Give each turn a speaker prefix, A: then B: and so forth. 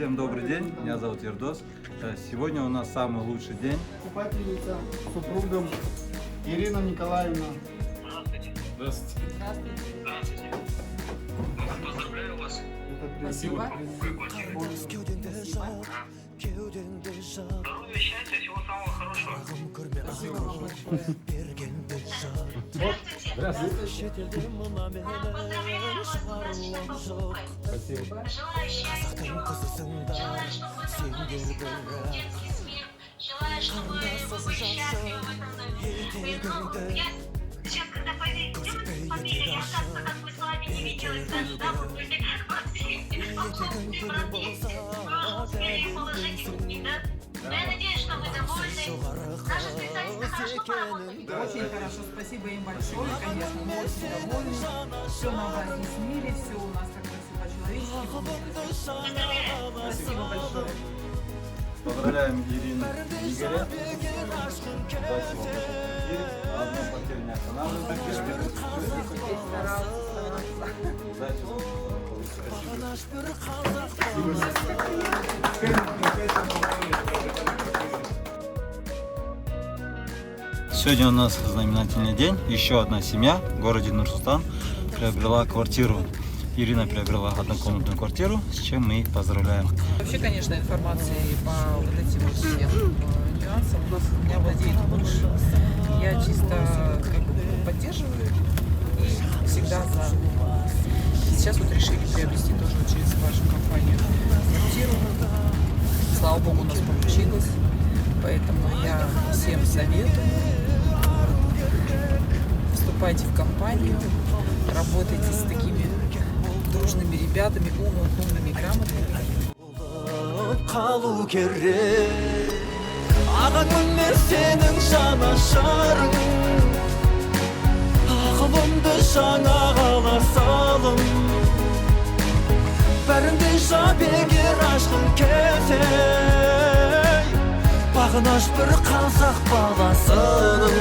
A: Всем добрый день, меня зовут Ердос. Сегодня у нас самый лучший день.
B: Купательница супругом Ирина Николаевна.
C: Здравствуйте.
A: Здравствуйте.
C: Здравствуйте. Здравствуйте. Поздравляю вас.
B: Спасибо.
C: Здоровья, счастья, всего самого хорошего.
A: Здравствуйте. Спасибо.
D: Желаю счастья, желаю, чтобы в этом доме всегда был детский смех, желаю, чтобы вы были счастливы в этом доме. Я сейчас, когда фамилия, я как бы с вами не виделась даже, да, вы были успели положить руки, да? Но я надеюсь, что вы довольны. Наши специалисты хорошо поработали.
E: Очень хорошо, спасибо им большое, конечно, мы очень довольны. Все нам разъяснили, все у нас как-то все по-человечески. Спасибо большое.
A: Поздравляем Ирину и Игоря. Удачи вам в этой квартире. На одной квартире не останавливайтесь. Удачи вам. Сегодня у нас знаменательный день. Еще одна семья в городе Нур-Султан приобрела квартиру. Ирина приобрела однокомнатную квартиру, с чем мы их поздравляем.
E: Вообще, конечно, информации по вот этим вот всем нюансам у меня владеет муж. Я чисто как бы поддерживаю и всегда за. Сейчас вот решили приобрести тоже через вашу компанию квартиру. Слава богу, у нас получилось. Поэтому я всем советую. Вступайте в компанию, работайте с такими дружными ребятами, умными, грамотными.
F: Қалу керек ағаңмын мен сенің жанашырың ақылымды жаңа қала салым бәріңде жап егер ашқың келсе бағынаш бір қазақ баласының